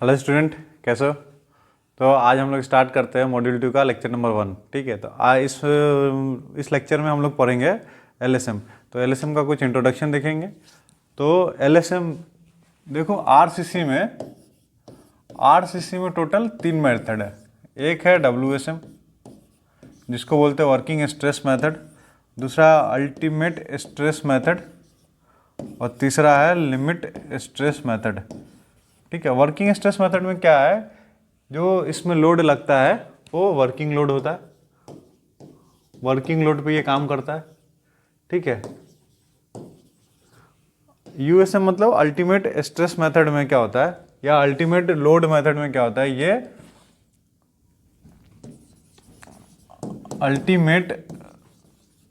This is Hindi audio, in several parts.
हेलो स्टूडेंट, कैसे हो? तो आज हम लोग स्टार्ट करते हैं मॉड्यूल 2 का लेक्चर नंबर 1। ठीक है, तो आज इस लेक्चर में हम लोग पढ़ेंगे एलएसएम। तो एलएसएम का कुछ इंट्रोडक्शन देखेंगे। तो एलएसएम देखो, आरसीसी में टोटल 3 मेथड है। एक है डब्ल्यूएसएम, जिसको बोलते हैं वर्किंग स्ट्रेस मेथड, दूसरा अल्टीमेट स्ट्रेस मेथड और तीसरा है लिमिट स्ट्रेस मेथड। ठीक है, वर्किंग स्ट्रेस मेथड में क्या है, जो इसमें लोड लगता है वो वर्किंग लोड होता है, वर्किंग लोड पे ये काम करता है। ठीक है, यूएसएम मतलब अल्टीमेट स्ट्रेस मेथड में क्या होता है, या अल्टीमेट लोड मेथड में क्या होता है, ये अल्टीमेट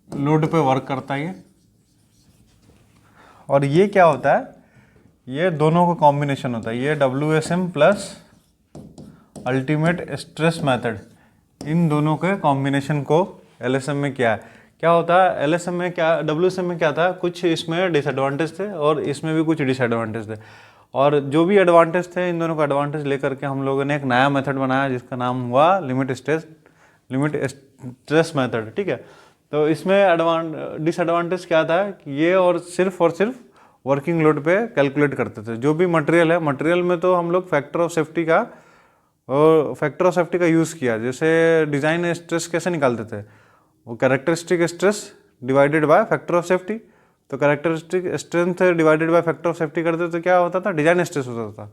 लोड पे वर्क करता है ये। और ये क्या होता है, ये दोनों का कॉम्बिनेशन होता है, ये डब्ल्यूएसएम प्लस अल्टीमेट स्ट्रेस मेथड, इन दोनों के कॉम्बिनेशन को एलएसएम में क्या होता है। एलएसएम में क्या, डब्ल्यूएसएम में क्या था, कुछ इसमें डिसएडवांटेज थे और इसमें भी कुछ डिसएडवांटेज थे। और जो भी एडवांटेज थे, इन दोनों का एडवांटेज लेकर के हम लोगों ने एक नया मेथड बनाया जिसका नाम हुआ लिमिट स्ट्रेस मेथड। ठीक है, तो इसमें डिसएडवांटेज क्या था कि ये और सिर्फ वर्किंग लोड पे कैलकुलेट करते थे। जो भी मटेरियल है, मटेरियल में तो हम लोग फैक्टर ऑफ सेफ्टी का यूज़ किया। जैसे डिज़ाइन स्ट्रेस कैसे निकालते थे, वो characteristic stress divided by factor of safety. तो characteristic strength divided by factor of safety करते तो क्या होता था, डिज़ाइन स्ट्रेस होता था।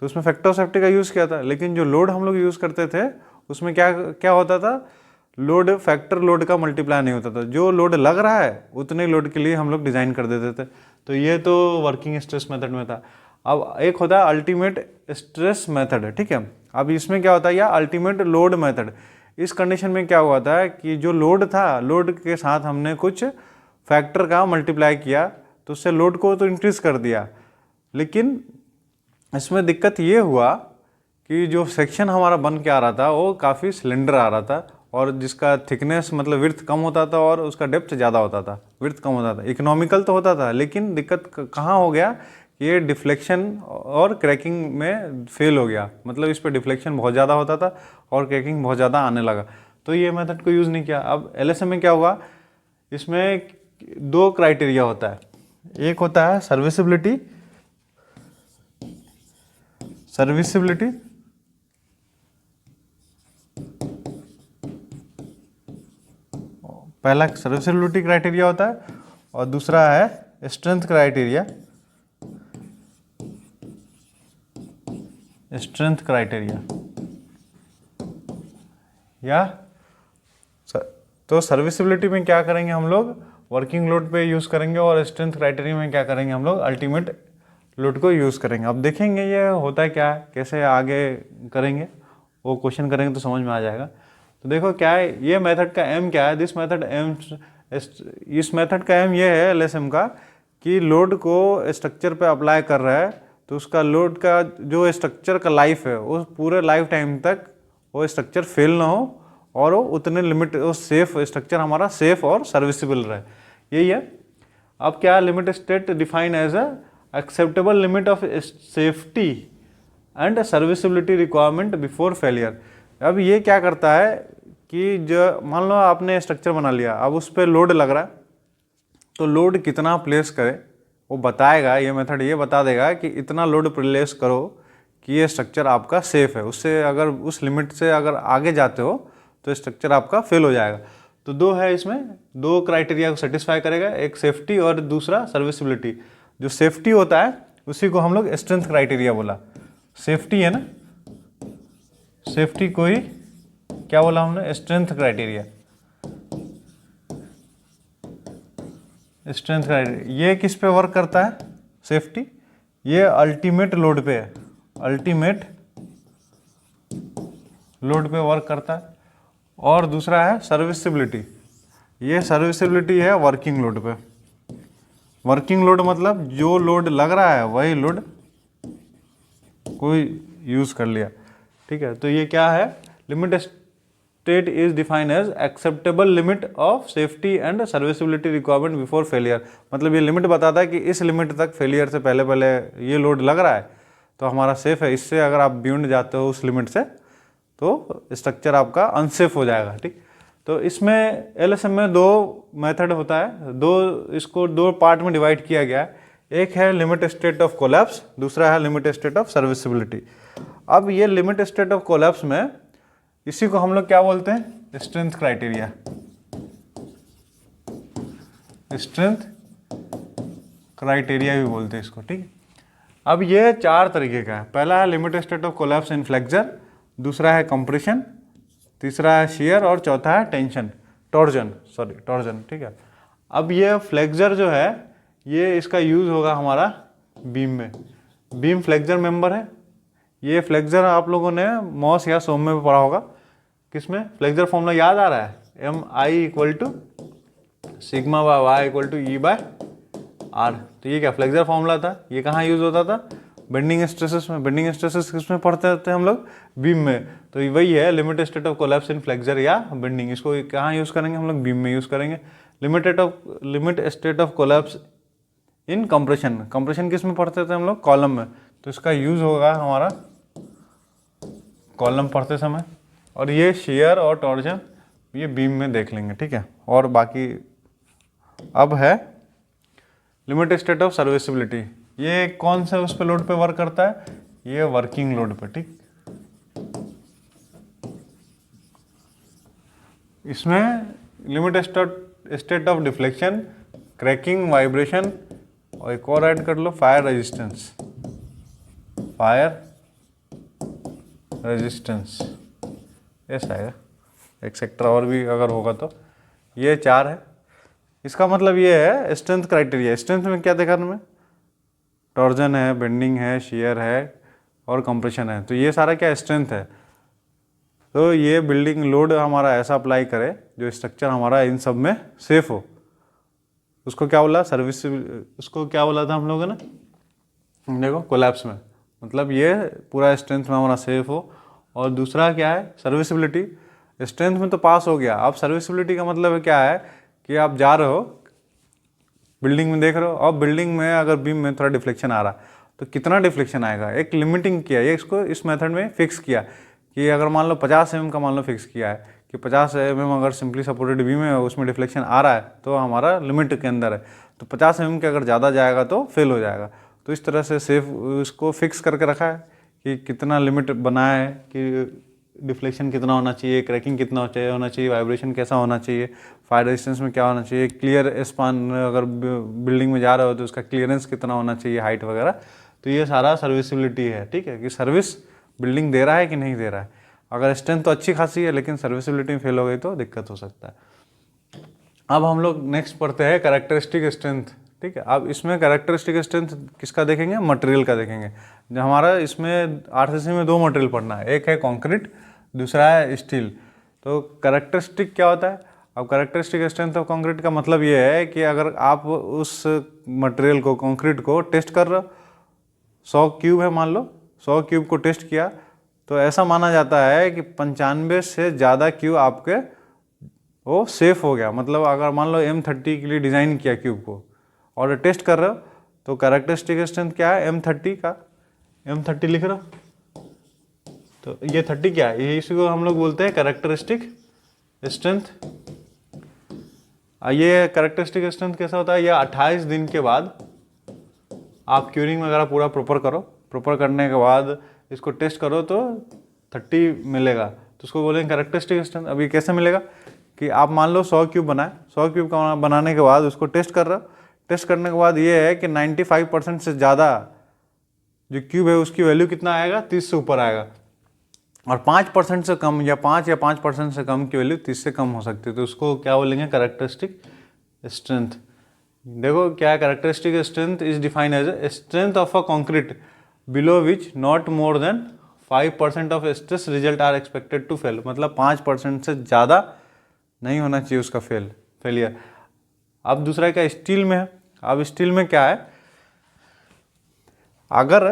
तो उसमें फैक्टर ऑफ सेफ्टी का यूज़ किया था। लेकिन जो लोड हम लोग यूज़ करते थे उसमें क्या होता था, लोड फैक्टर लोड का मल्टीप्लाई नहीं होता था। जो लोड लग रहा है उतने लोड के लिए हम लोग डिज़ाइन कर देते थे। तो ये तो वर्किंग स्ट्रेस मेथड में था। अब एक होता है अल्टीमेट स्ट्रेस मेथड। ठीक है, अब इसमें क्या होता है, या अल्टीमेट लोड मेथड। इस कंडीशन में क्या हुआ था कि जो लोड था, लोड के साथ हमने कुछ फैक्टर का मल्टीप्लाई किया तो उससे लोड को तो इंक्रीज कर दिया। लेकिन इसमें दिक्कत ये हुआ कि जो सेक्शन हमारा बन के आ रहा था वो काफ़ी सिलेंडर आ रहा था, और जिसका थिकनेस मतलब विड्थ कम होता था और उसका डेप्थ ज़्यादा होता था, विड्थ कम होता था। इकोनॉमिकल तो होता था, लेकिन दिक्कत कहाँ हो गया, ये डिफ्लेक्शन और क्रैकिंग में फेल हो गया। मतलब इस पर डिफ्लेक्शन बहुत ज़्यादा होता था और क्रैकिंग बहुत ज़्यादा आने लगा, तो ये मेथड को यूज़ नहीं किया। अब एलएसएम में क्या हुआ, इसमें 2 क्राइटेरिया होता है। एक होता है सर्विसिबिलिटी, पहला सर्विसिबिलिटी क्राइटेरिया होता है और दूसरा है स्ट्रेंथ क्राइटेरिया। या तो सर्विसिबिलिटी में क्या करेंगे हम लोग, वर्किंग लोड पे यूज़ करेंगे, और स्ट्रेंथ क्राइटेरिया में क्या करेंगे हम लोग, अल्टीमेट लोड को यूज़ करेंगे। अब देखेंगे ये होता है क्या है, कैसे आगे करेंगे, वो क्वेश्चन करेंगे तो समझ में आ जाएगा। तो देखो क्या है, ये मेथड का एम क्या है, इस मेथड का एम ये है एलएसएम का, कि लोड को स्ट्रक्चर पे अप्लाई कर रहा है तो उसका लोड का जो स्ट्रक्चर का लाइफ है उस पूरे लाइफ टाइम तक वो स्ट्रक्चर फेल ना हो, और वो उतने लिमिट, वो सेफ स्ट्रक्चर हमारा सेफ और सर्विसिबल रहे, यही है। अब क्या, limit state define as a acceptable limit of safety and serviceability requirement before failure. अब ये क्या करता है कि जो मान लो आपने स्ट्रक्चर बना लिया, अब उस पर लोड लग रहा है, तो लोड कितना प्लेस करे वो बताएगा। ये मेथड ये बता देगा कि इतना लोड प्लेस करो कि ये स्ट्रक्चर आपका सेफ है, उससे अगर उस लिमिट से अगर आगे जाते हो तो स्ट्रक्चर आपका फेल हो जाएगा। तो 2 है इसमें, 2 क्राइटेरिया को सेटिस्फाई करेगा, एक सेफ्टी और दूसरा सर्विसिबिलिटी। जो सेफ्टी होता है उसी को हम लोग स्ट्रेंथ क्राइटेरिया बोला। सेफ्टी है ना, सेफ्टी को ही क्या बोला हमने, स्ट्रेंथ क्राइटेरिया। ये किस पे वर्क करता है, सेफ्टी, ये अल्टीमेट लोड पे है, अल्टीमेट लोड पे वर्क करता है। और दूसरा है सर्विसिबिलिटी, ये सर्विसिबिलिटी है वर्किंग लोड पे। वर्किंग लोड मतलब जो लोड लग रहा है वही लोड कोई यूज़ कर लिया। ठीक है, तो ये क्या है, limit state is defined as acceptable limit of safety and serviceability requirement before failure. मतलब ये लिमिट बताता है कि इस लिमिट तक फेलियर से पहले ये लोड लग रहा है तो हमारा सेफ है। इससे अगर आप बियॉन्ड जाते हो उस लिमिट से तो स्ट्रक्चर आपका अनसेफ हो जाएगा, ठीक। तो इसमें LSM में दो मेथड होता है, इसको दो पार्ट में डिवाइड किया गया है। एक है लिमिट स्टेट ऑफ कोलैप्स, दूसरा है लिमिट स्टेट ऑफ सर्विसिबिलिटी। अब ये लिमिट स्टेट ऑफ कोलैप्स में इसी को हम लोग क्या बोलते हैं, स्ट्रेंथ क्राइटेरिया, स्ट्रेंथ क्राइटेरिया भी बोलते हैं इसको, ठीक। अब ये 4 तरीके का है। पहला है limit state of collapse in flexor, दूसरा है कंप्रेशन, तीसरा है शियर और चौथा है टॉर्जन, ठीक है। अब ये फ्लेक्सर जो है ये इसका यूज़ होगा हमारा बीम में। बीम फ्लेक्सर मेंबर है। ये फ्लेक्सर आप लोगों ने मॉस या सोम में पढ़ा होगा। किसमें? फ्लेक्सर फॉर्मूला याद आ रहा है, MI = sigma bye Y = E/R। तो ये क्या फ्लेक्सर फॉर्मूला था, ये कहाँ यूज़ होता था? बेंडिंग स्ट्रेसेस में। बेंडिंग स्ट्रेसेस किसमें पढ़ते थे हम लोग? बीम में। तो वही है limit state of collapse in flexor या बेंडिंग। इसको कहाँ यूज़ करेंगे हम लोग? बीम में यूज़ करेंगे। Limit state of collapse in compression. Compression किस में पढ़ते थे हम लोग? कॉलम में। तो इसका यूज़ होगा हमारा कॉलम पढ़ते समय। और ये शेयर और टॉर्जन ये बीम में देख लेंगे, ठीक है। और बाकी अब है लिमिट स्टेट ऑफ सर्विसिबिलिटी। ये कौन सा उस पे लोड पे वर्क करता है? ये वर्किंग लोड पे, ठीक। इसमें limit state of deflection, cracking, vibration और एक और ऐड कर लो, फायर रेजिस्टेंस, ऐसा है। एक सेक्टर और भी अगर होगा तो ये 4 है। इसका मतलब ये है स्ट्रेंथ क्राइटेरिया। स्ट्रेंथ में क्या देखा तुम्हें? टॉर्जन है, बेंडिंग है, शियर है और कंप्रेशन है। तो ये सारा क्या स्ट्रेंथ है। तो ये बिल्डिंग लोड हमारा ऐसा अप्लाई करे जो स्ट्रक्चर हमारा इन सब में सेफ हो। उसको क्या बोला? उसको क्या बोला था हम लोगों ने? देखो कोलैप्स में, मतलब ये पूरा स्ट्रेंथ में हमारा सेफ हो। और दूसरा क्या है? सर्विसिबिलिटी। स्ट्रेंथ में तो पास हो गया, अब सर्विसिबिलिटी का मतलब क्या है कि आप जा रहे हो बिल्डिंग में, देख रहे हो, अब बिल्डिंग में अगर बीम में थोड़ा डिफ्लेक्शन आ रहा तो कितना डिफ्लेक्शन आएगा, एक लिमिटिंग किया। ये इसको इस मेथड में फिक्स किया कि अगर मान लो 50 mm का मान लो फिक्स किया है कि 50 mm अगर सिंपली सपोर्टेड बीम है उसमें डिफ्लेक्शन आ रहा है तो हमारा लिमिट के अंदर है। तो 50 mm के अगर ज़्यादा जाएगा तो फेल हो जाएगा। तो इस तरह से सेफ उसको फिक्स करके रखा है कि कितना लिमिट बना है कि डिफ्लेक्शन कितना होना चाहिए, क्रैकिंग कितना होना चाहिए, वाइब्रेशन कैसा होना चाहिए, फायर रेजिस्टेंस में क्या होना चाहिए, क्लियर स्पान अगर बिल्डिंग में जा रहे हो तो उसका क्लियरेंस कितना होना चाहिए, हाइट वगैरह। तो ये सारा सर्विसिबिलिटी है, ठीक है, कि सर्विस बिल्डिंग दे रहा है कि नहीं दे रहा है। अगर स्ट्रेंथ तो अच्छी खासी है लेकिन सर्विसिबिलिटी में फेल हो गई तो दिक्कत हो सकता है। अब हम लोग नेक्स्ट पढ़ते हैं कैरेक्टरिस्टिक स्ट्रेंथ, ठीक है। अब इसमें कैरेक्टरिस्टिक स्ट्रेंथ किसका देखेंगे? मटेरियल का देखेंगे। जो हमारा इसमें आरसीसी में 2 मटेरियल पढ़ना है, एक है कंक्रीट, दूसरा है स्टील। तो कैरेक्टरिस्टिक क्या होता है? अब कैरेक्टरिस्टिक स्ट्रेंथ ऑफ कंक्रीट का मतलब ये है कि अगर आप उस मटेरियल को, कंक्रीट को टेस्ट कर रहे हो, 100 क्यूब है मान लो, 100 क्यूब को टेस्ट किया तो ऐसा माना जाता है कि 95 से ज़्यादा क्यूब आपके वो सेफ हो गया। मतलब अगर मान लो M30 के लिए डिज़ाइन किया क्यूब को और टेस्ट कर रहे हो तो कैरेक्टरिस्टिक स्ट्रेंथ क्या है? M30 का, M30 लिख रहे हो तो ये 30 क्या है? इसी को हम लोग बोलते हैं कैरेक्टरिस्टिक स्ट्रेंथ। ये कैरेक्टरिस्टिक स्ट्रेंथ कैसा होता है? ये 28 दिन के बाद आप क्यूरिंग वगैरह पूरा प्रॉपर करो, प्रॉपर करने के बाद इसको टेस्ट करो तो 30 मिलेगा, तो उसको बोलेंगे कैरेक्टरिस्टिक स्ट्रेंथ। अब ये कैसे मिलेगा कि आप मान लो 100 क्यूब बनाए, 100 क्यूब का बनाने के बाद उसको टेस्ट कर रहे हो, टेस्ट करने के बाद ये है कि 95% से ज़्यादा जो क्यूब है उसकी वैल्यू कितना आएगा? 30 से ऊपर आएगा। और 5% से कम या 5% से कम की वैल्यू 30 से कम हो सकती है। तो उसको क्या बोलेंगे? Characteristic strength. देखो क्या है characteristic strength is defined as strength of a concrete below which not more than 5% of stress result are expected to fail. मतलब 5% से ज़्यादा नहीं होना चाहिए उसका फेलियर। अब दूसरा क्या स्टील में है? अब स्टील में क्या है? अगर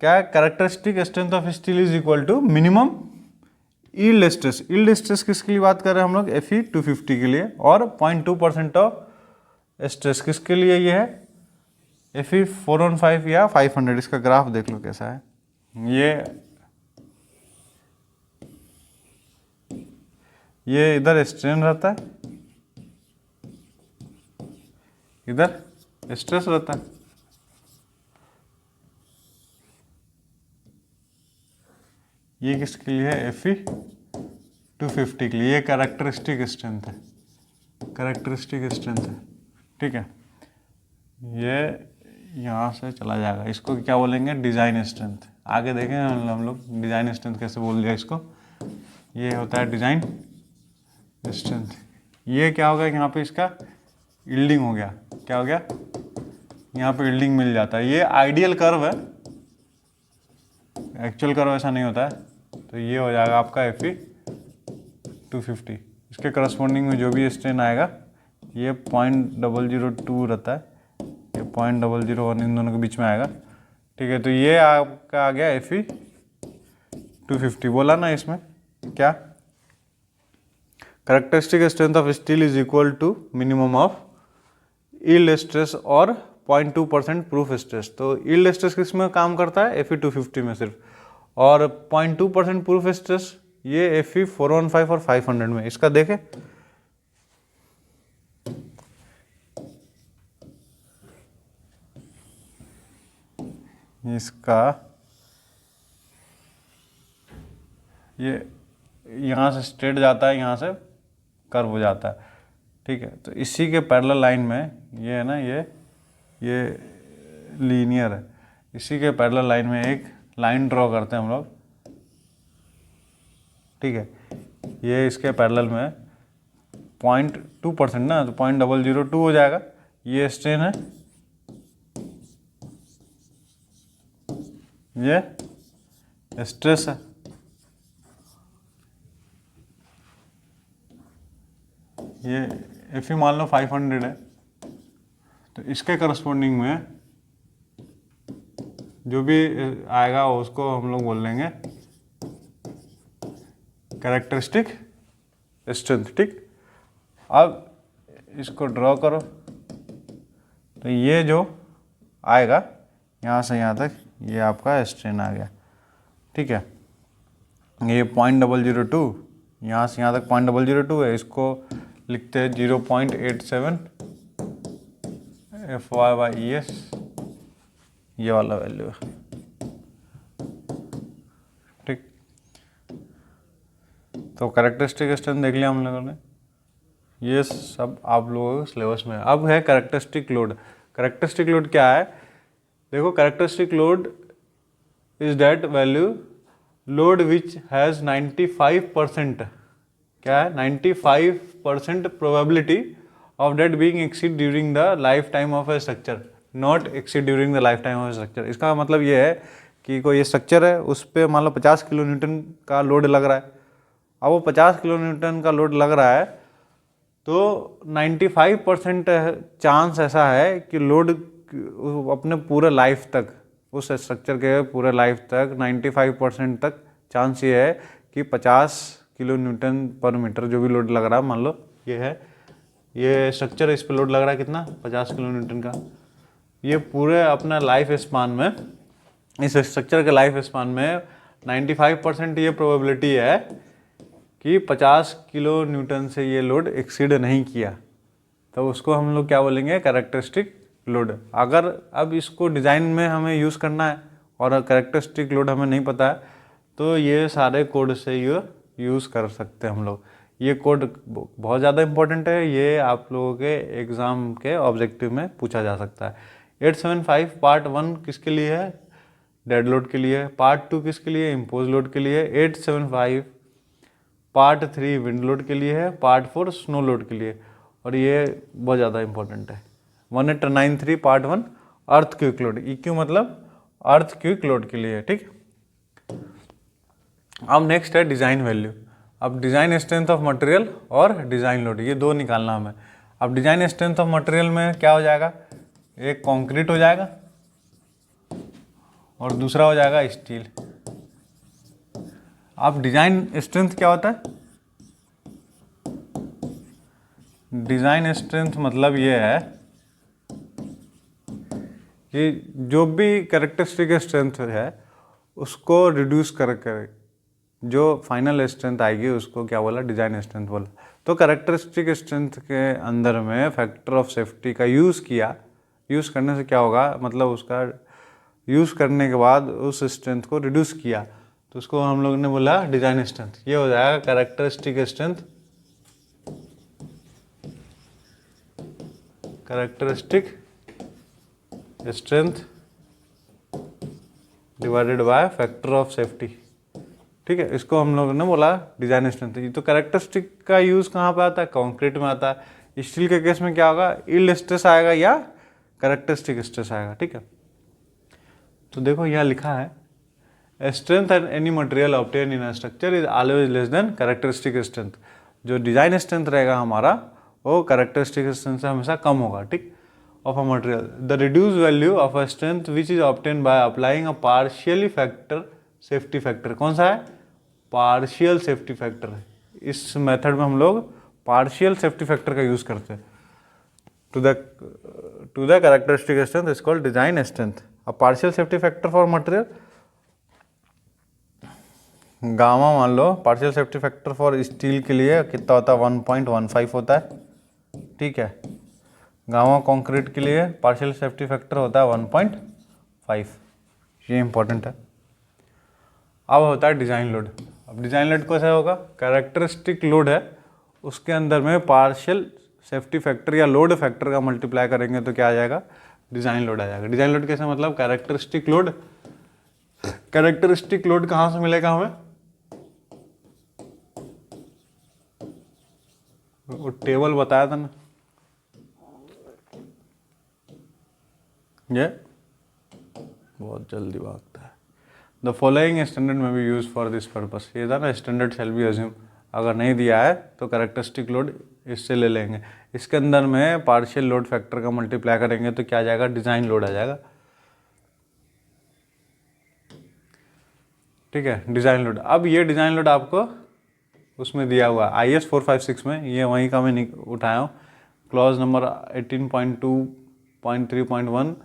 क्या है characteristic strength of steel is equal to minimum yield stress. Yield stress किसके लिए बात कर रहे हैं हम लोग? Fe 250 के लिए। और 0.2% ऑफ स्ट्रेस किसके लिए? ये है Fe 415 या 500। इसका ग्राफ देख लो कैसा है, ये इधर स्ट्रेन रहता है, इधर स्ट्रेस रहता है। ये किसके लिए है? Fe 250 के लिए। ये कैरेक्टरिस्टिक स्ट्रेंथ है, कैरेक्टरिस्टिक स्ट्रेंथ है, ठीक है। ये यहाँ से चला जाएगा, इसको क्या बोलेंगे? Design strength. आगे देखें हम लोग डिज़ाइन स्ट्रेंथ कैसे बोल दिया इसको। ये होता है डिज़ाइन स्ट्रेंथ। ये क्या होगा? यहाँ पे इसका यील्डिंग हो गया। क्या हो गया? यहाँ पे यील्डिंग मिल जाता है। ये आइडियल कर्व है, एक्चुअल कर्व ऐसा नहीं होता है। तो ये हो जाएगा आपका Fe 250। इसके करस्पॉन्डिंग में जो भी स्ट्रेन आएगा ये 0.002 रहता है, ये 0.001 इन दोनों के बीच में आएगा, ठीक है। तो ये आपका आ गया Fe 250। बोला ना इसमें क्या? Characteristic strength of steel is equal to minimum of yield stress और 0.2% प्रूफ स्ट्रेस। तो यील्ड स्ट्रेस किस में काम करता है? Fe 250 में सिर्फ, और 0.2% प्रूफ स्ट्रेस ये Fe 415 और 500 में। इसका देखें, इसका ये यहाँ से स्ट्रेट जाता है, यहाँ से कर्व हो जाता है, ठीक है। तो इसी के पैरेलल लाइन में ये है ना, ये लीनियर है। इसी के पैरेलल लाइन में एक लाइन ड्रॉ करते हैं हम लोग, ठीक है। ये इसके पैरेलल में 0.2% ना, तो 0.002 हो जाएगा। ये स्ट्रेन है, ये स्ट्रेस है। ये Fe मान लो 500 है, तो इसके करस्पॉन्डिंग में जो भी आएगा उसको हम लोग बोल लेंगे कैरेक्टरिस्टिक स्ट्रेंथ, ठीक। अब इसको ड्रॉ करो, तो ये जो आएगा यहाँ से यहाँ तक, ये आपका स्ट्रेन आ गया, ठीक है। ये 0.002, यहाँ से यहाँ तक 0.002 है। इसको लिखते हैं 0.87 Fy/Es, ये वाला वैल्यू है, ठीक। तो कैरेक्टरिस्टिक स्ट्रेंथ देख लिया हम लोगों ने, ये सब आप लोगों के सिलेबस में है। अब है कैरेक्टरिस्टिक लोड। कैरेक्टरिस्टिक लोड क्या है? देखो, characteristic load is that value load which has 95%, क्या है? 95% probability of that being exceed during the life time of a structure, not exceed during the life time of a structure. इसका मतलब ये है कि कोई ये स्ट्रक्चर है, उस पर मान लो 50 किलो न्यूटन का लोड लग रहा है। अब वो 50 किलो न्यूटन का लोड लग रहा है, तो 95% चांस ऐसा है कि लोड अपने पूरे लाइफ तक, उस स्ट्रक्चर के पूरे लाइफ तक 95% तक चांस ये है कि 50 किलो न्यूटन पर मीटर जो भी लोड लग रहा है, मान लो ये है, ये स्ट्रक्चर, इस पर लोड लग रहा है कितना? 50 किलो न्यूटन का। ये पूरे अपना लाइफ स्पान में, इस स्ट्रक्चर के लाइफ स्पान में 95% ये प्रोबेबिलिटी है कि 50 किलो न्यूटन से ये लोड एक्सीड नहीं किया। तो उसको हम लोग क्या बोलेंगे? Characteristic load. अगर अब इसको डिज़ाइन में हमें यूज़ करना है और कैरेक्टरिस्टिक लोड हमें नहीं पता है, तो ये सारे कोड से ये यूज़ कर सकते हैं हम लोग। ये कोड बहुत ज़्यादा इंपॉर्टेंट है, ये आप लोगों के एग्ज़ाम के ऑब्जेक्टिव में पूछा जा सकता है। 875 पार्ट 1 किसके लिए है? डेड लोड के लिए। पार्ट 2 किसके लिए? इम्पोज लोड के लिए। 875 पार्ट 3 विंड लोड के लिए है। पार्ट 4 स्नो लोड के लिए। और ये बहुत ज़्यादा इंपॉर्टेंट है। 1893 पार्ट 1 अर्थ क्विक लोड, EQ मतलब अर्थ क्विक लोड के लिए, ठीक। अब नेक्स्ट है डिज़ाइन वैल्यू। अब डिज़ाइन स्ट्रेंथ ऑफ मटेरियल और डिज़ाइन लोड, ये दो निकालना हमें। अब डिज़ाइन स्ट्रेंथ ऑफ मटेरियल में क्या हो जाएगा? एक कंक्रीट हो जाएगा और दूसरा हो जाएगा स्टील। अब डिज़ाइन स्ट्रेंथ क्या होता है? डिज़ाइन स्ट्रेंथ मतलब ये है कि जो भी कैरेक्टरिस्टिक स्ट्रेंथ है उसको रिड्यूस कर जो फाइनल स्ट्रेंथ आएगी उसको क्या बोला, डिज़ाइन स्ट्रेंथ बोला। तो कैरेक्टरिस्टिक स्ट्रेंथ के अंदर में फैक्टर ऑफ सेफ्टी का यूज़ किया। यूज़ करने से क्या होगा, मतलब उसका यूज़ करने के बाद उस स्ट्रेंथ को रिड्यूस किया, तो उसको हम लोग ने बोला डिज़ाइन स्ट्रेंथ। ये हो जाएगा characteristic strength, characteristic strength divided by factor of safety. ठीक है, इसको हम लोगों ने बोला डिजाइन स्ट्रेंथ। तो कैरेक्टरिस्टिक का यूज़ कहाँ पे आता है, कंक्रीट में आता है। स्टील के केस में क्या होगा, यील्ड स्ट्रेस आएगा या कैरेक्टरिस्टिक स्ट्रेस आएगा। ठीक है, तो देखो यहाँ लिखा है strength and any material obtain in structure is always less than characteristic strength. जो डिजाइन स्ट्रेंथ रहेगा हमारा वो कैरेक्टरिस्टिक स्ट्रेंथ से हमेशा कम होगा। ठीक, of a material. The reduced value of a strength which is obtained by applying a partially factor safety factor। कौन सा है, पार्शियल सेफ्टी फैक्टर। इस मेथड में हम लोग पार्शियल सेफ्टी फैक्टर का यूज करते हैं। To the characteristic strength is called design strength. अब partial safety factor for material gamma मान लो, partial safety factor for steel के लिए कितना होता है, 1.15 होता है। ठीक है, गामा कंक्रीट के लिए पार्शियल सेफ्टी फैक्टर होता है 1.5। ये इंपॉर्टेंट है। अब होता है डिज़ाइन लोड। अब डिज़ाइन लोड कैसे होगा, कैरेक्टरिस्टिक लोड है उसके अंदर में पार्शियल सेफ्टी फैक्टर या लोड फैक्टर का मल्टीप्लाई करेंगे तो क्या आ जाएगा, डिज़ाइन लोड आ जाएगा। डिज़ाइन लोड कैसे, मतलब कैरेक्टरिस्टिक लोड। कैरेक्टरिस्टिक लोड कहाँ से मिलेगा हमें, वो टेबल बताया था ना, ये बहुत जल्दी भागता है। द फॉलोइंग स्टैंडर्ड में भी यूज फॉर दिस पर्पस। ये था ना, स्टैंडर्ड शैल बी अज्यूम। अगर नहीं दिया है तो कैरेक्टरिस्टिक लोड इससे ले लेंगे। इसके अंदर में पार्शियल लोड फैक्टर का मल्टीप्लाई करेंगे तो क्या आ जाएगा, डिज़ाइन लोड आ जाएगा। ठीक है, डिज़ाइन लोड। अब ये डिज़ाइन लोड आपको उसमें दिया हुआ IS 456 में, ये वहीं का मैं उठाया हूँ, clause number 18.2.3.1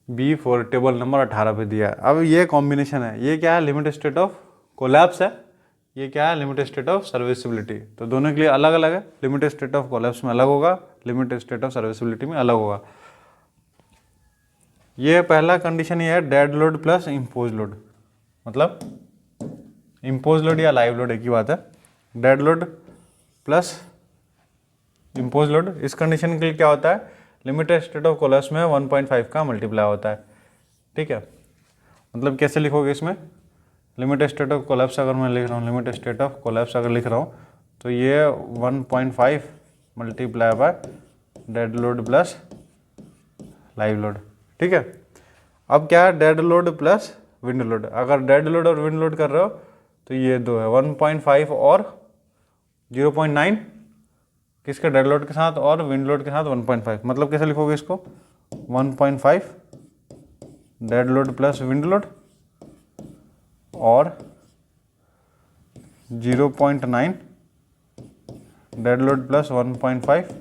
B4 table number 18 पे दिया है। अब ये कॉम्बिनेशन है, ये क्या है, लिमिट स्टेट ऑफ कोलैप्स है, ये क्या है, लिमिट स्टेट ऑफ सर्विसिबिलिटी। तो दोनों के लिए अलग अलग है, लिमिट स्टेट ऑफ कोलैप्स में अलग होगा, लिमिट स्टेट ऑफ सर्विसिबिलिटी में अलग होगा। ये पहला कंडीशन ये है, dead load plus impose load. मतलब इम्पोज लोड या लाइव लोड एक ही बात है। Dead load plus impose load, इस कंडीशन के लिए क्या होता है, लिमिटेड स्टेट ऑफ कोलैप्स में 1.5 का मल्टीप्लाई होता है। ठीक है, मतलब कैसे लिखोगे इसमें, लिमिटेड स्टेट ऑफ कोलैप्स अगर मैं लिख रहा हूँ, लिमिटेड स्टेट ऑफ कोलैप्स अगर लिख रहा हूँ तो ये 1.5 multiply by dead load plus live load. ठीक है, अब क्या है, dead load plus wind load. अगर डेड लोड और विंड लोड कर रहे हो तो ये दो है, 1.5 और 0.9 किसके, डेड लोड के साथ, और विंड लोड के साथ 1.5। मतलब कैसे लिखोगे इसको, 1.5 dead load plus wind load और 0.9 dead load plus 1.5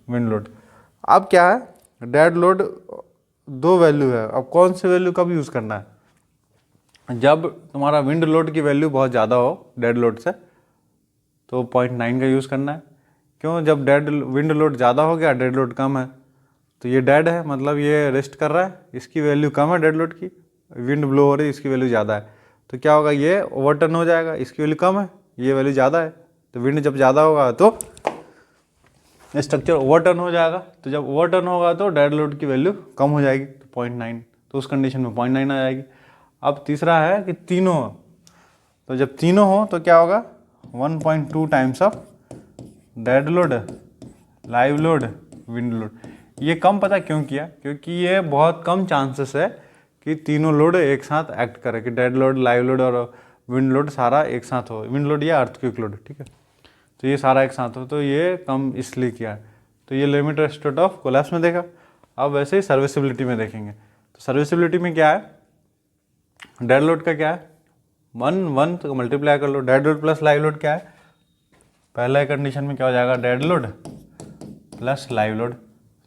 wind load. अब क्या है, डेड लोड दो वैल्यू है। अब कौन सी वैल्यू कब यूज़ करना है, जब तुम्हारा विंड लोड की वैल्यू बहुत ज़्यादा हो डेड लोड से तो 0.9 का यूज़ करना है। क्यों, जब डेड विंड लोड ज़्यादा हो गया, डेड लोड कम है, तो ये डेड है, मतलब ये रेस्ट कर रहा है, इसकी वैल्यू कम है डेड लोड की, विंड ब्लो हो रही है, इसकी वैल्यू ज़्यादा है, तो क्या होगा, ये ओवरटर्न हो जाएगा, इसकी वैल्यू कम है, ये वैल्यू ज़्यादा है, तो विंड जब ज़्यादा होगा तो स्ट्रक्चर ओवरटर्न हो जाएगा। तो जब ओवरटर्न होगा तो डेड लोड की वैल्यू कम हो जाएगी, तो 0.9, तो उस कंडीशन में 0.9 आ जाएगी। अब तीसरा है कि तीनों, तो जब तीनों हो तो क्या होगा, 1.2 times of dead load, live load, wind load. ये कम पता क्यों किया, क्योंकि ये बहुत कम चांसेस है कि तीनों लोड एक साथ एक्ट करे, कि डेड लोड, लाइव लोड और विंड लोड सारा एक साथ हो, विंड लोड या अर्थक्वेक लोड। ठीक है, तो ये सारा एक साथ हो, तो ये कम इसलिए किया। तो ये लिमिटेड स्टेट ऑफ कोलैप्स में देखा। अब वैसे ही सर्विसिबिलिटी में देखेंगे, तो सर्विसिबिलिटी में क्या है, डेड लोड का क्या है, 1 तो मल्टीप्लाई कर लो, dead load plus live load क्या है, पहला कंडीशन में क्या हो जाएगा, dead load plus live load.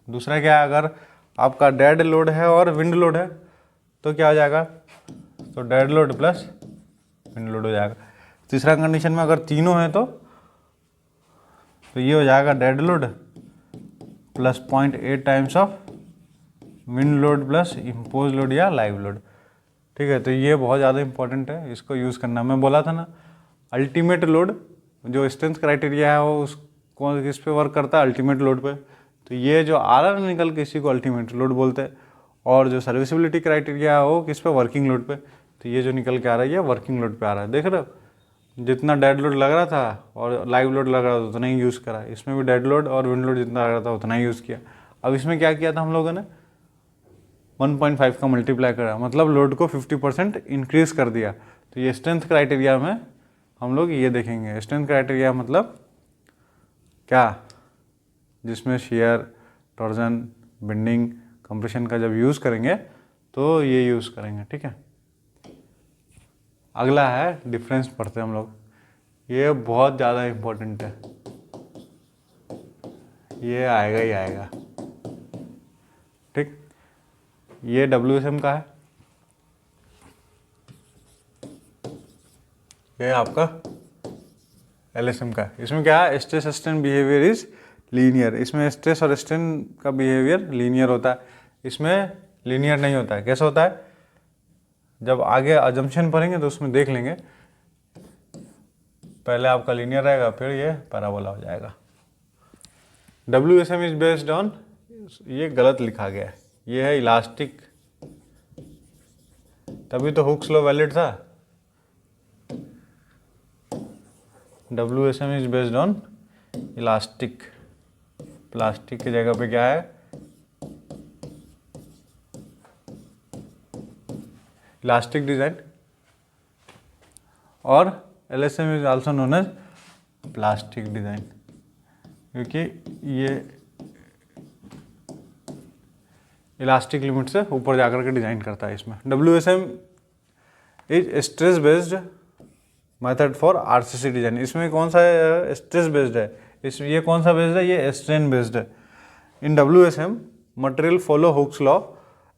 दूसरा क्या है, अगर आपका डेड लोड है और विंड लोड है, तो क्या हो जाएगा, तो dead load plus wind load हो जाएगा। तीसरा कंडीशन में अगर तीनों हैं तो ये हो जाएगा dead load plus 0.8 times of wind load plus impose load या लाइव लोड। ठीक है, तो ये बहुत ज़्यादा इंपॉर्टेंट है, इसको यूज़ करना। मैं बोला था ना अल्टीमेट लोड जो स्ट्रेंथ क्राइटेरिया है वो उसको किस पे वर्क करता है, अल्टीमेट लोड पे। तो ये जो आ रहा है निकल के इसी को अल्टीमेट लोड बोलते हैं। और जो सर्विसिबिलिटी क्राइटेरिया है वो किस पे, वर्किंग लोड पे। तो ये जो निकल के आ रहा है ये वर्किंग लोड पे आ रहा है। देख रहे हो, जितना डेड लोड लग रहा था और लाइव लोड लग रहा था उतना ही यूज़ करा। इसमें भी डेड लोड और विंड लोड जितना लग रहा था उतना ही यूज़ किया। अब इसमें क्या किया था हम लोगों ने, 1.5 का मल्टीप्लाई करा, मतलब लोड को 50% इंक्रीज कर दिया। तो ये स्ट्रेंथ क्राइटेरिया में हम लोग ये देखेंगे। स्ट्रेंथ क्राइटेरिया मतलब क्या, जिसमें शेयर, टॉर्जन, बेंडिंग, कंप्रेशन का जब यूज़ करेंगे तो ये यूज़ करेंगे। ठीक है, अगला है डिफरेंस पढ़ते हैं हम लोग। ये बहुत ज़्यादा इम्पोर्टेंट है, ये आएगा ही आएगा। ठीक, ये WSM का है, ये आपका LSM का है। इसमें क्या है, stress strain behaviour is linear. इसमें स्ट्रेस और स्ट्रेन का बिहेवियर लीनियर होता है, इसमें लीनियर नहीं होता है। कैसे होता है, जब आगे अजम्पशन पढ़ेंगे तो उसमें देख लेंगे। पहले आपका लीनियर रहेगा, फिर ये पैराबोला हो जाएगा। WSM इज बेस्ड ऑन, ये गलत लिखा गया है, ये है इलास्टिक, तभी तो हुक्स लॉ वैलिड था। WSM is based on elastic, plastic की जगह पे क्या है, इलास्टिक डिजाइन। और LSM is also known as plastic design, क्योंकि ये इलास्टिक लिमिट से ऊपर जाकर के डिजाइन करता है। इसमें WSM is stress based method for RCC design. इसमें कौन सा स्ट्रेस बेस्ड है, इसमें ये कौन सा बेस्ड है, ये स्ट्रेन बेस्ड है। In WSM material follow Hooke's law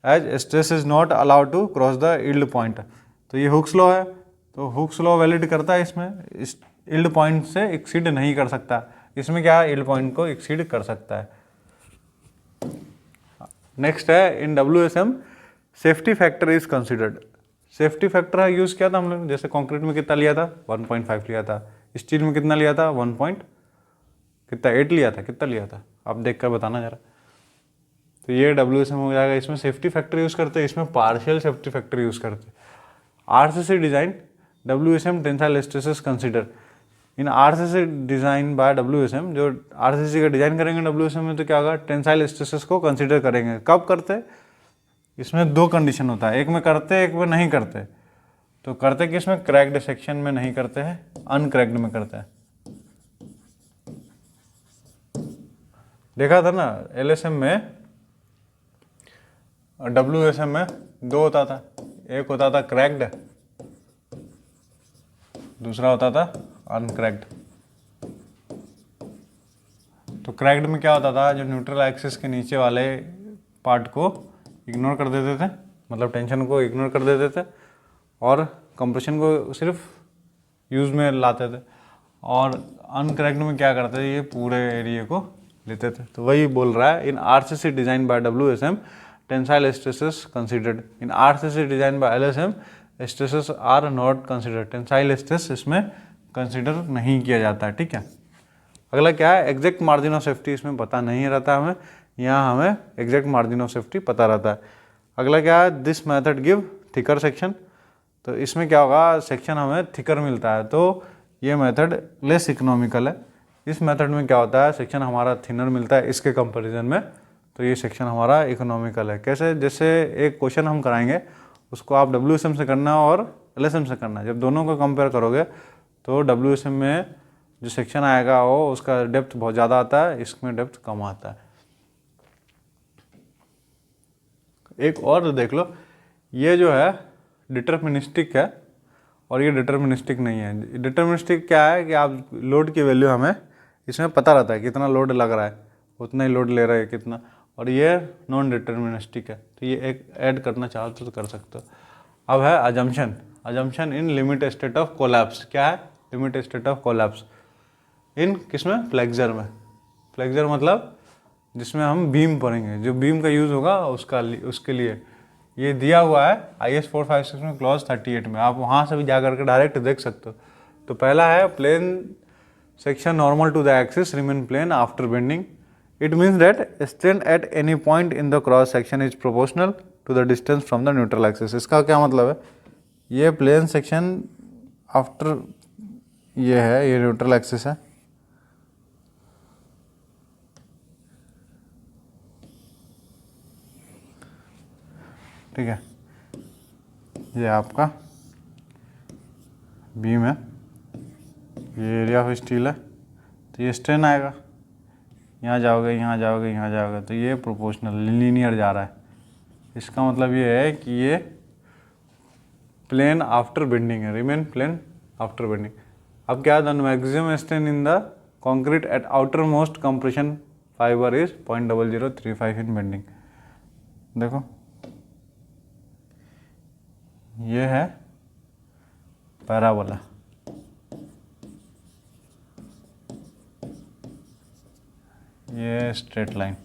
as stress is not allowed to cross the yield point. तो ये हुक्स लॉ है, तो हुक्स लॉ वैलिड करता है इसमें, इस यील्ड पॉइंट से एक्सीड नहीं कर सकता। इसमें क्या है, यील्ड पॉइंट को एक्सीड कर सकता है। नेक्स्ट है, in WSM safety factor is considered. Safety factor use किया था हम लोग, जैसे कंक्रीट में कितना लिया था, 1.5 लिया था। स्टील में कितना लिया था, 8 लिया था। कितना लिया था आप देख कर बताना जरा। तो ये WSM हो जाएगा। इसमें सेफ्टी फैक्टर यूज़ करते हैं, इसमें पार्शियल सेफ्टी फैक्टर यूज़ करते हैं। RCC design WSM tensile stresses consider. In RCC design by WSM, जो RCC का डिज़ाइन करेंगे WSM में तो क्या होगा, टेंसाइल स्ट्रेसेस को कंसिडर करेंगे। कब करते, इसमें 2 कंडीशन होता है, एक में करते एक में नहीं करते। तो करते किस में, क्रैक्ड सेक्शन में नहीं करते हैं, अनक्रैक्ड में करते हैं। देखा था ना LSM में, WSM में 2 होता था, एक होता था क्रैक्ड, दूसरा होता था अनक्रैक्ड। तो क्रैक्ड में क्या होता था, जो न्यूट्रल एक्सिस के नीचे वाले पार्ट को इग्नोर कर देते थे, मतलब टेंशन को इग्नोर कर देते थे और कंप्रेशन को सिर्फ यूज़ में लाते थे। और अनक्रैक्ड में क्या करते थे, ये पूरे एरिया को लेते थे। तो वही बोल रहा है, in RCC design by WSM tensile stresses considered, in RCC design by LSM stresses are not considered. Tensile stress इसमें कंसिडर नहीं किया जाता है। ठीक है, अगला क्या है, एग्जैक्ट मार्जिन ऑफ सेफ्टी। इसमें पता नहीं रहता हमें, यहाँ हमें एग्जैक्ट मार्जिन ऑफ सेफ्टी पता रहता है। अगला क्या है, this method give thicker section. तो इसमें क्या होगा, सेक्शन हमें थिकर मिलता है, तो ये मेथड लेस इकोनॉमिकल है। इस मेथड में क्या होता है, सेक्शन हमारा थिनर मिलता है इसके कंपैरिजन में, तो ये सेक्शन हमारा इकोनॉमिकल है। कैसे, जैसे एक क्वेश्चन हम कराएंगे उसको आप WSM से करना और LSM से करना। जब दोनों को कंपेयर करोगे तो WSM में जो सेक्शन आएगा वो उसका डेप्थ बहुत ज़्यादा आता है, इसमें डेप्थ कम आता है। एक और देख लो, ये जो है डिटर्मिनिस्टिक है और ये डिटर्मिनिस्टिक नहीं है। डिटर्मिनिस्टिक क्या है कि आप लोड की वैल्यू हमें इसमें पता रहता है, कितना लोड लग रहा है उतना ही लोड ले रहा है कितना, और ये नॉन डिटर्मिनिस्टिक है, तो ये एक ऐड करना चाहो तो कर सकते हो। अब है assumption, assumption in limit state of collapse. क्या है लिमिट स्टेट ऑफ कोलैप्स? इन किसमें? फ्लेक्सर में। फ्लेक्सर मतलब जिसमें हम बीम पढ़ेंगे, जो बीम का यूज़ होगा उसके लिए ये दिया हुआ है IS 456 में क्लॉज 38 में। आप वहाँ से भी जा करके डायरेक्ट देख सकते हो। तो पहला है plane section normal to the axis remain plane after bending. It means that strain at any point in the cross section is proportional to the distance from the neutral axis. इसका क्या मतलब है? ये प्लेन सेक्शन आफ्टर ये है, ये न्यूट्रल एक्सिस है, ठीक है, ये आपका बीम है, ये एरिया ऑफ स्टील है, तो ये स्ट्रेन आएगा, यहाँ जाओगे यहाँ जाओगे यहाँ जाओगे, तो ये प्रोपोर्शनल लीनियर जा रहा है। इसका मतलब ये है कि ये प्लेन आफ्टर बेंडिंग है, रिमेन प्लेन आफ्टर बेंडिंग। अब क्या है? Maximum strain in the concrete at outermost compression fibre is 0.0035 in bending. देखो ये है पैराबोला, ये स्ट्रेट लाइन,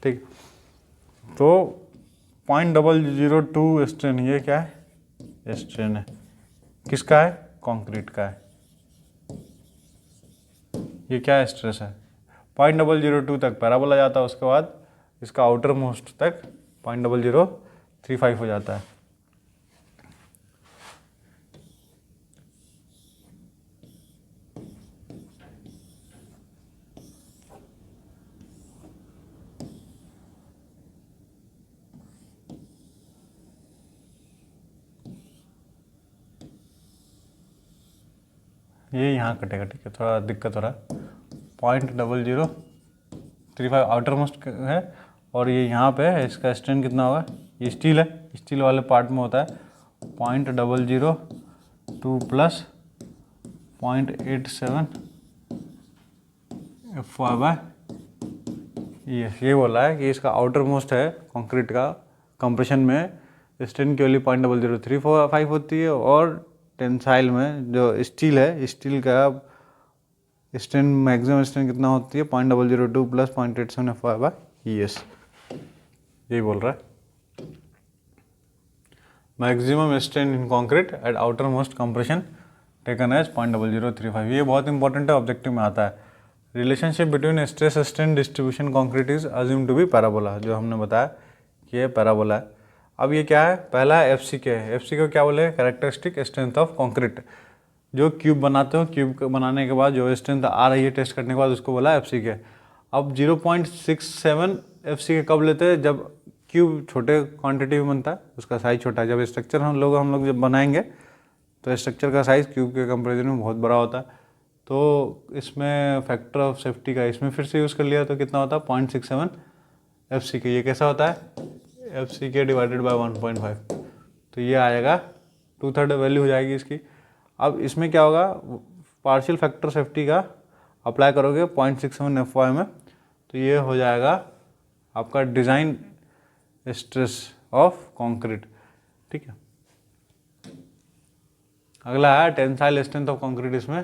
ठीक। तो 0.002 स्ट्रेन, ये क्या है? स्ट्रेन है, किसका है? कंक्रीट का है। ये क्या है? स्ट्रेस है। 0.002 तक पैराबोला जाता है, उसके बाद इसका आउटर मोस्ट तक 0.0035 हो जाता है। ये यहाँ कटेगा, ठीक है, थोड़ा दिक्कत हो रहा है। 0.0035 आउटर मोस्ट है, और ये यहाँ पे है, इसका स्ट्रेन कितना होगा? ये स्टील है, स्टील वाले पार्ट में होता है 0.002 प्लस 0.87 Fy/, ये बोला है कि इसका आउटर मोस्ट है कंक्रीट का, कंप्रेशन में स्ट्रेन की वैल्यू 0.0035 होती है, और टेंसाइल में जो स्टील है, स्टील का स्ट्रेन मैक्सिमम स्ट्रेन कितना होती है? 0.002 प्लस 0.87 Fy/Es। यही बोल रहा है maximum strain in concrete at outermost compression taken as 0.0035। ये बहुत इंपॉर्टेंट है, ऑब्जेक्टिव में आता है। Relationship between stress strain distribution concrete is assume to be parabola, जो हमने बताया कि ये पैराबोला है। अब ये क्या है? पहला है FCK है। FCK क्या बोले? Characteristic strength of concrete. जो क्यूब बनाते हो, क्यूब बनाने के बाद जो स्ट्रेंथ आ रही है टेस्ट करने के बाद, उसको बोला FCK। अब 0.67 FCK कब लेते हैं? जब क्यूब छोटे क्वांटिटी में बनता है, उसका साइज छोटा है। जब स्ट्रक्चर हम लोग जब बनाएंगे तो स्ट्रक्चर का साइज़ क्यूब के कंपेरिजन में बहुत बड़ा होता है, तो इसमें फैक्टर ऑफ सेफ्टी का इसमें फिर से यूज़ कर लिया तो कितना होता है? 0.67 FCK। ये कैसा होता है? FCK डिवाइडेड बाय 1.5, तो ये आएगा 2/3 वैल्यू हो जाएगी इसकी। अब इसमें क्या होगा? पार्शियल फैक्टर सेफ्टी का अप्लाई करोगे 0.67 Fy में, तो ये हो जाएगा आपका डिज़ाइन स्ट्रेस ऑफ कंक्रीट, ठीक है। अगला है टेंसाइल स्ट्रेंथ ऑफ कंक्रीट। इसमें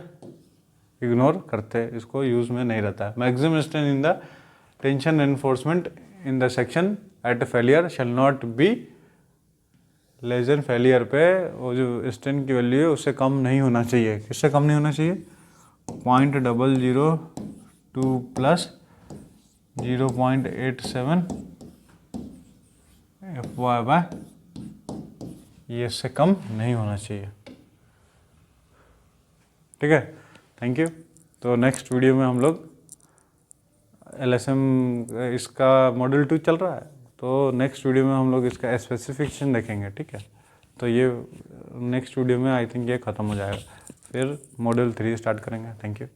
इग्नोर करते हैं, इसको यूज में नहीं रहता है। Maximum strength in the tension enforcement in the section at failure shall not be less than failure पे वो जो स्ट्रेंथ की वैल्यू है उससे कम नहीं होना चाहिए। किससे कम नहीं होना चाहिए? 0.002 प्लस 0.87 Fy/, ये इससे कम नहीं होना चाहिए, ठीक है। Thank you. तो नेक्स्ट वीडियो में हम लोग LSM इसका मॉड्यूल 2 चल रहा है, तो नेक्स्ट वीडियो में हम लोग इसका स्पेसिफिकेशन देखेंगे, ठीक है। तो ये नेक्स्ट वीडियो में आई थिंक ये ख़त्म हो जाएगा, फिर मॉड्यूल 3 स्टार्ट करेंगे। Thank you.